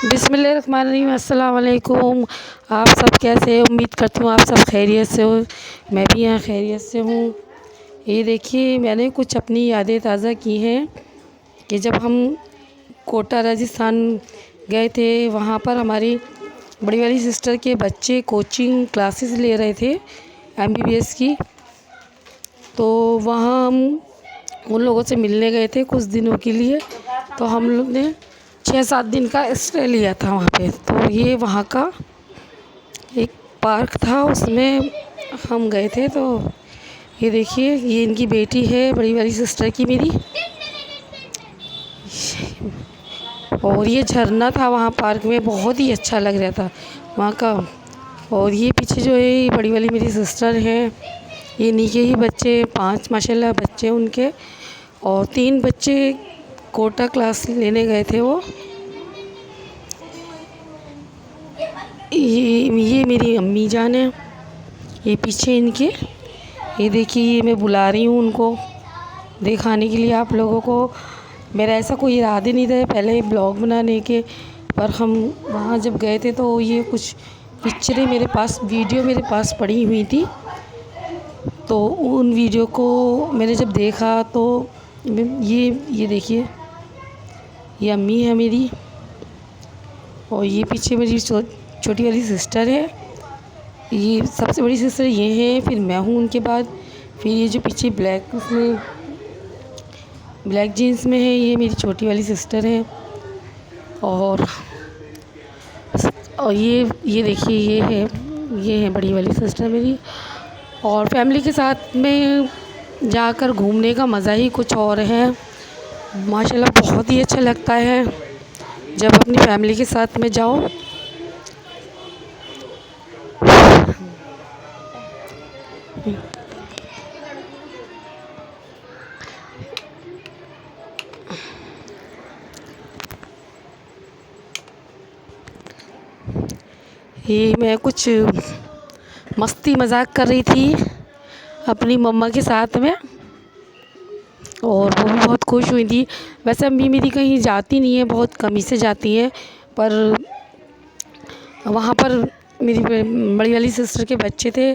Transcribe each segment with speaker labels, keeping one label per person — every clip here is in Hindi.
Speaker 1: बिस्मिल्लाहिर्रहमानिर्रहीम। अस्सलाम वालेकुम। आप सब कैसे हैं? उम्मीद करती हूँ आप सब खैरियत से हो। मैं भी यहाँ खैरियत से हूँ। ये देखिए, मैंने कुछ अपनी यादें ताज़ा की हैं कि जब हम कोटा राजस्थान गए थे, वहाँ पर हमारी बड़ी वाली सिस्टर के बच्चे कोचिंग क्लासेस ले रहे थे एमबीबीएस की। तो वहाँ हम उन लोगों से मिलने गए थे कुछ दिनों के लिए। तो हम लोग ने 6-7 दिन का स्टे लिया था वहाँ पे। तो ये वहाँ का एक पार्क था, उसमें हम गए थे। तो ये देखिए, ये इनकी बेटी है बड़ी वाली सिस्टर की मेरी। और ये झरना था वहाँ पार्क में, बहुत ही अच्छा लग रहा था वहाँ का। और ये पीछे जो है ये बड़ी वाली मेरी सिस्टर हैं, ये नीचे ही बच्चे 5 माशाल्लाह बच्चे उनके। और 3 बच्चे कोटा क्लास लेने गए थे वो। ये मेरी अम्मी जान है, ये पीछे इनके। ये देखिए, ये मैं बुला रही हूँ उनको दिखाने के लिए आप लोगों को। मेरा ऐसा कोई इरादे नहीं था पहले ब्लॉग बनाने के, पर हम वहाँ जब गए थे तो ये कुछ पिक्चरें मेरे पास, वीडियो मेरे पास पड़ी हुई थी। तो उन वीडियो को मैंने जब देखा तो ये देखिए, ये अम्मी है मेरी। और ये पीछे मेरी छोटी वाली सिस्टर है। ये सबसे बड़ी सिस्टर ये है, फिर मैं हूँ उनके बाद। फिर ये जो पीछे ब्लैक जीन्स में है, ये मेरी छोटी वाली सिस्टर है। और ये देखिए, ये है बड़ी वाली सिस्टर मेरी। और फैमिली के साथ में जाकर घूमने का मज़ा ही कुछ और है माशाल्लाह। बहुत ही अच्छा लगता है जब अपनी फैमिली के साथ में जाओ। ये मैं कुछ मस्ती मजाक कर रही थी अपनी मम्मा के साथ में, और वो भी बहुत खुश हुई थी। वैसे अम्मी मेरी कहीं जाती नहीं है, बहुत कम ही से जाती है, पर वहाँ पर मेरी बड़ी वाली सिस्टर के बच्चे थे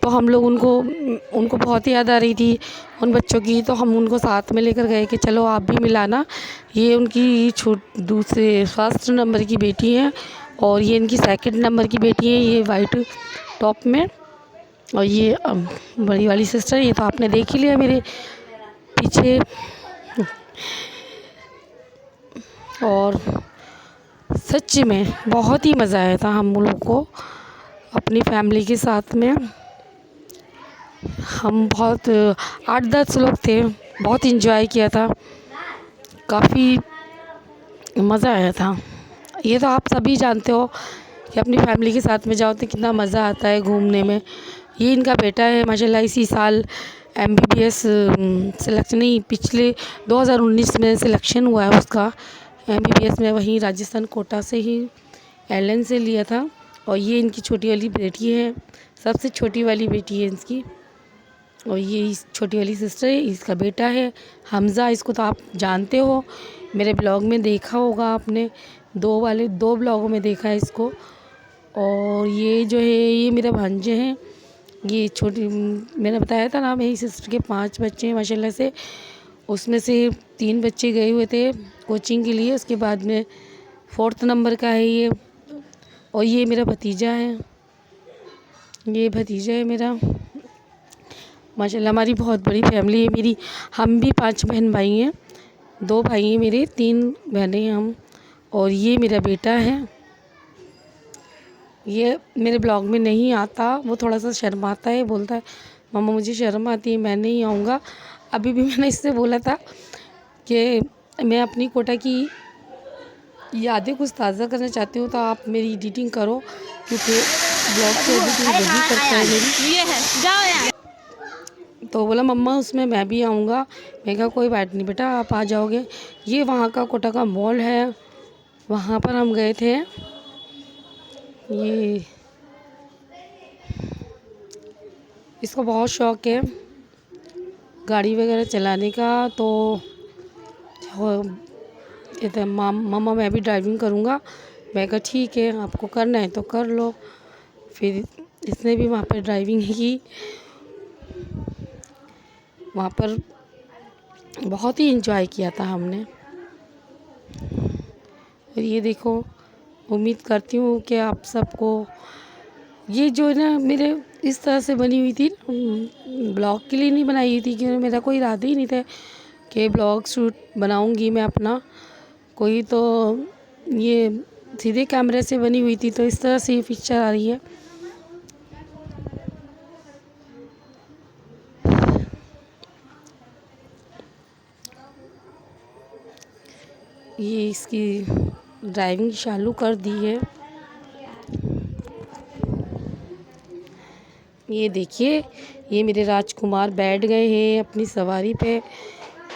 Speaker 1: तो हम लोग उनको बहुत याद आ रही थी उन बच्चों की। तो हम उनको साथ में लेकर गए कि चलो आप भी मिलाना। ये उनकी दूसरे फर्स्ट नंबर की बेटी है और ये इनकी सेकंड नंबर की बेटी है, ये वाइट टॉप में। और ये बड़ी वाली सिस्टर, ये तो आपने देख ही लिया मेरे पीछे। और सच में बहुत ही मज़ा आया था हम लोग को अपनी फैमिली के साथ में। हम बहुत 8-10 लोग थे, बहुत इंजॉय किया था, काफ़ी मज़ा आया था। ये तो आप सभी जानते हो कि अपनी फैमिली के साथ में जाओ तो कितना मज़ा आता है घूमने में। ये इनका बेटा है माशाल्लाह, इसी साल एमबीबीएस सिलेक्शन, नहीं पिछले 2019 में सिलेक्शन हुआ है उसका एमबीबीएस में, वहीं राजस्थान कोटा से ही एलएन से लिया था। और ये इनकी छोटी वाली बेटी है, सबसे छोटी वाली बेटी है इसकी। और ये छोटी वाली सिस्टर है, इसका बेटा है हमज़ा। इसको तो आप जानते हो, मेरे ब्लॉग में देखा होगा आपने, 2 ब्लॉगों में देखा है इसको। और ये जो है ये मेरा भांजे हैं। ये छोटी, मैंने बताया था ना मेरी सिस्टर के 5 बच्चे हैं माशाल्लाह से। उसमें से 3 बच्चे गए हुए थे कोचिंग के लिए, उसके बाद में 4th नंबर का है ये। और ये मेरा भतीजा है, ये भतीजा है मेरा माशाल्लाह। हमारी बहुत बड़ी फैमिली है मेरी, हम भी 5 बहन भाई हैं, 2 भाई हैं मेरे, 3 बहनें हैं हम। और ये मेरा बेटा है, ये मेरे ब्लॉग में नहीं आता, वो थोड़ा सा शर्माता है, बोलता है मम्मा मुझे शर्म आती है, मैं नहीं आऊँगा। अभी भी मैंने इससे बोला था कि मैं अपनी कोटा की यादें कुछ ताज़ा करना चाहती हूँ तो आप मेरी एडिटिंग करो, क्योंकि ब्लॉग की एडिटिंग वही करता है मेरी।
Speaker 2: ये है, जाओ यार।
Speaker 1: तो बोला मम्मा उसमें मैं भी आऊँगा। मैं कहा कोई बात नहीं बेटा, आप आ जाओगे। ये वहाँ का कोटा का मॉल है, वहाँ पर हम गए थे। ये इसको बहुत शौक़ है गाड़ी वगैरह चलाने का, तो कहते हैं मम्मा मैं भी ड्राइविंग करूँगा, मैं कहा ठीक है, आपको करना है तो कर लो। फिर इसने भी वहाँ पर ड्राइविंग की। वहाँ पर बहुत ही एंजॉय किया था हमने। और ये देखो, उम्मीद करती हूँ कि आप सबको ये जो है ना मेरे इस तरह से बनी हुई थी, ब्लॉग के लिए नहीं बनाई हुई थी, क्योंकि मेरा कोई इरादा ही नहीं था कि ब्लॉग शूट बनाऊंगी मैं अपना कोई। तो ये सीधे कैमरे से बनी हुई थी, तो इस तरह से ये पिक्चर आ रही है। ये इसकी ड्राइविंग चालू कर दी है। ये देखिए, ये मेरे राजकुमार बैठ गए हैं अपनी सवारी पे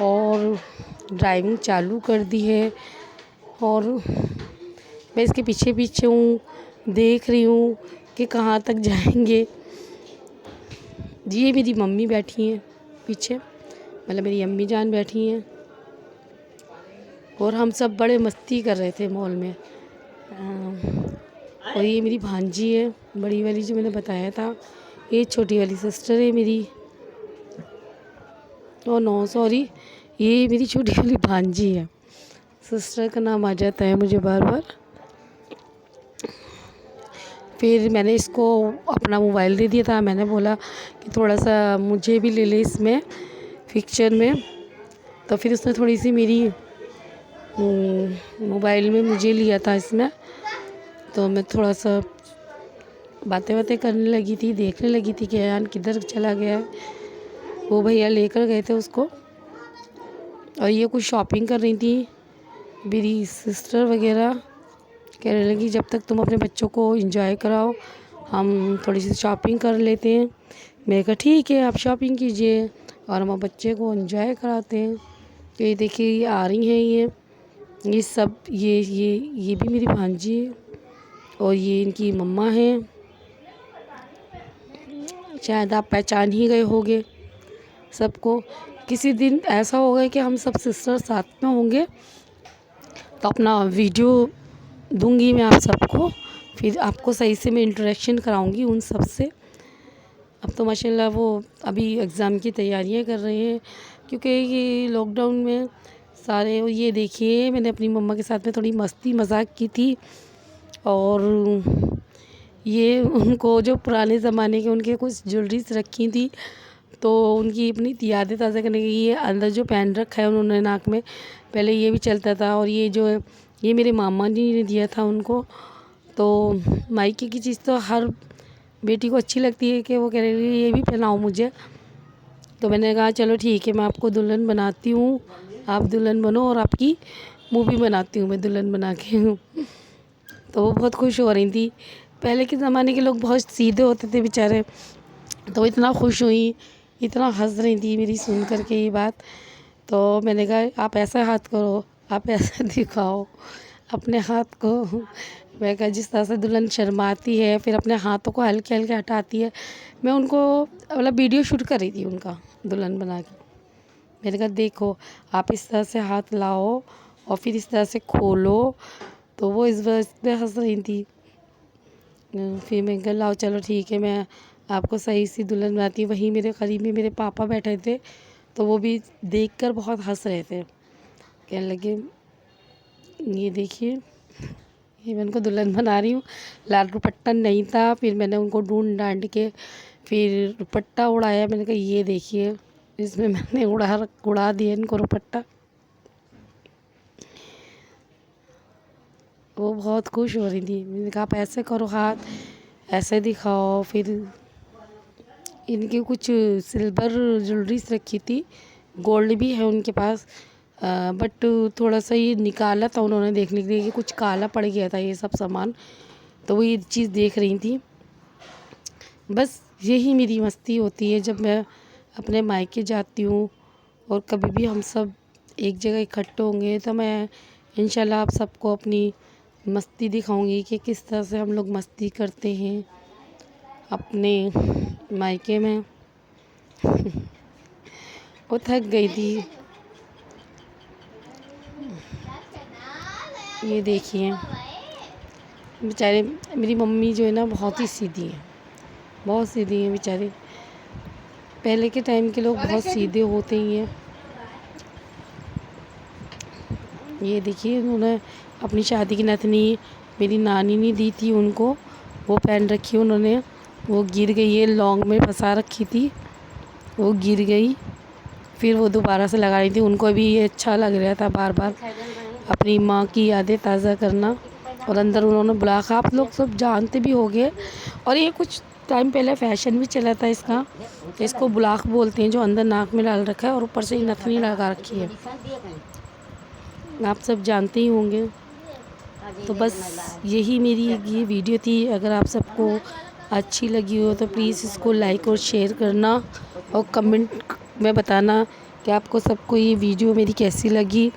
Speaker 1: और ड्राइविंग चालू कर दी है। और मैं इसके पीछे पीछे हूँ, देख रही हूँ कि कहाँ तक जाएंगे। ये मेरी मम्मी बैठी हैं पीछे, मतलब मेरी अम्मी जान बैठी हैं। और हम सब बड़े मस्ती कर रहे थे मॉल में। और ये मेरी भांजी है, बड़ी वाली जो मैंने बताया था। ये छोटी वाली सिस्टर है मेरी। ओ नो सॉरी, ये मेरी छोटी वाली भांजी है। सिस्टर का नाम आ जाता है मुझे बार बार। फिर मैंने इसको अपना मोबाइल दे दिया था। मैंने बोला कि थोड़ा सा मुझे भी ले ले इसमें पिक्चर में। तो फिर उसने थोड़ी सी मेरी मोबाइल में मुझे लिया था इसमें। तो मैं थोड़ा सा बातें बातें करने लगी थी, देखने लगी थी कि यार किधर चला गया है। वो भैया लेकर गए थे उसको। और ये कुछ शॉपिंग कर रही थी मेरी सिस्टर वगैरह। कहने लगी जब तक तुम अपने बच्चों को एंजॉय कराओ, हम थोड़ी सी शॉपिंग कर लेते हैं। मैंने कहा ठीक है, आप शॉपिंग कीजिए और हम बच्चे को एंजॉय कराते हैं। तो ये देखिए, ये आ रही हैं ये सब, ये भी मेरी भांजी है और ये इनकी मम्मा हैं। शायद आप पहचान ही गए होंगे सबको। किसी दिन ऐसा होगा कि हम सब सिस्टर साथ में होंगे तो अपना वीडियो दूंगी मैं आप सबको। फिर आपको सही से मैं इंटरेक्शन कराऊंगी उन सब से। अब तो माशाल्लाह वो अभी एग्ज़ाम की तैयारियां कर रहे हैं, क्योंकि ये लॉकडाउन में सारे। ये देखिए, मैंने अपनी मम्मा के साथ में थोड़ी मस्ती मजाक की थी। और ये उनको जो पुराने ज़माने के उनके कुछ ज्वेलरीज रखी थी, तो उनकी अपनी यादें ताज़ा करने के लिए अंदर जो पहन रखा है उन्होंने नाक में, पहले ये भी चलता था। और ये जो है, ये मेरे मामा जी ने दिया था उनको। तो मायके की चीज़ तो हर बेटी को अच्छी लगती है कि वो कह रही है ये भी पहनाओ मुझे। तो मैंने कहा चलो ठीक है, मैं आपको दुल्हन बनाती हूँ, आप दुल्हन बनो और आपकी मूवी बनाती हूँ मैं दुल्हन बना के। तो वो बहुत खुश हो रही थी। पहले के ज़माने के लोग बहुत सीधे होते थे बेचारे, तो इतना खुश हुई, इतना हंस रही थी मेरी सुन कर के ये बात। तो मैंने कहा आप ऐसा हाथ करो, आप ऐसा दिखाओ अपने हाथ को। मैं कहा जिस तरह से दुल्हन शर्माती है, फिर अपने हाथों को हल्के हल्के हटाती है। मैं उनको मतलब वीडियो शूट कर रही थी उनका दुल्हन बना के। मैंने कहा देखो, आप इस तरह से हाथ लाओ और फिर इस तरह से खोलो। तो वो इस वजह से हंस रही थी। फिर मैं कहा लाओ चलो ठीक है, मैं आपको सही सी दुल्हन बनाती हूँ। वहीं मेरे करीब में मेरे पापा बैठे थे, तो वो भी देखकर बहुत हंस रहे थे। कहने लगे ये देखिए, ये मैं उनको दुल्हन बना रही हूँ। लाल दुपट्टा नहीं था, फिर मैंने उनको ढूंढ ढांड के फिर दुपट्टा उड़ाया। मैंने कहा ये देखिए, इसमें मैंने उड़ा दिया इनको दुपट्टा। वो बहुत खुश हो रही थी। मैंने कहा आप ऐसे करो, हाथ ऐसे दिखाओ। फिर इनकी कुछ सिल्वर ज्वेलरीज रखी थी, गोल्ड भी है उनके पास, बट थोड़ा सा ये निकाला था उन्होंने देखने के लिए कि कुछ काला पड़ गया था ये सब सामान। तो वो ये चीज़ देख रही थी। बस यही मेरी मस्ती होती है जब मैं अपने मायके जाती हूँ। और कभी भी हम सब एक जगह इकट्ठे होंगे तो मैं इंशाल्लाह आप सबको अपनी मस्ती दिखाऊंगी कि किस तरह से हम लोग मस्ती करते हैं अपने मायके में। वो थक गई थी। ये देखिए, बेचारे मेरी मम्मी जो है ना बहुत ही सीधी है, बहुत सीधी हैं बेचारी। पहले के टाइम के लोग बहुत सीधे होते ही हैं। ये देखिए उन्होंने अपनी शादी की नथनी मेरी नानी ने दी थी उनको, वो पहन रखी उन्होंने। वो गिर गई है, लौंग में फंसा रखी थी, वो गिर गई, फिर वो दोबारा से लगाई थी। उनको भी ये अच्छा लग रहा था बार बार अपनी माँ की यादें ताज़ा करना। और अंदर उन्होंने ब्लॉक, आप लोग सब जानते भी होंगे, और ये कुछ टाइम पहले फैशन भी चला था इसका, इसको ब्लॉक बोलते हैं, जो अंदर नाक में डाल रखा है और ऊपर से नथनी लगा रखी है, आप सब जानते ही होंगे। तो बस यही मेरी ये वीडियो थी। अगर आप सबको अच्छी लगी हो तो प्लीज़ इसको लाइक और शेयर करना, और कमेंट में बताना कि आपको सबको ये वीडियो मेरी कैसी लगी।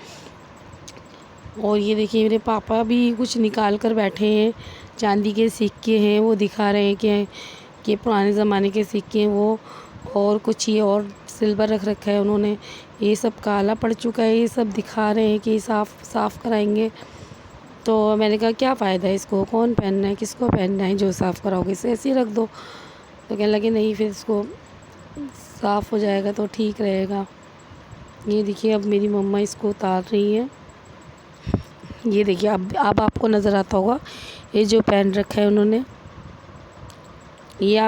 Speaker 1: और ये देखिए मेरे पापा भी कुछ निकाल कर बैठे हैं, चांदी के सिक्के हैं, वो दिखा रहे हैं कि पुराने ज़माने के सिक्के हैं वो। और कुछ ये और सिल्वर रख रखा है उन्होंने, ये सब काला पड़ चुका है, ये सब दिखा रहे हैं कि साफ़ कराएंगे। तो मैंने कहा क्या फ़ायदा है इसको, कौन पहनना है, किसको पहनना है, जो साफ़ कराओगे इसे ऐसे ही रख दो। तो कहने लगे नहीं, फिर इसको साफ़ हो जाएगा तो ठीक रहेगा। ये देखिए अब मेरी मम्मा इसको उतार रही हैं। ये देखिए अब आपको नज़र आता होगा ये जो पहन रखा है उन्होंने, ये आप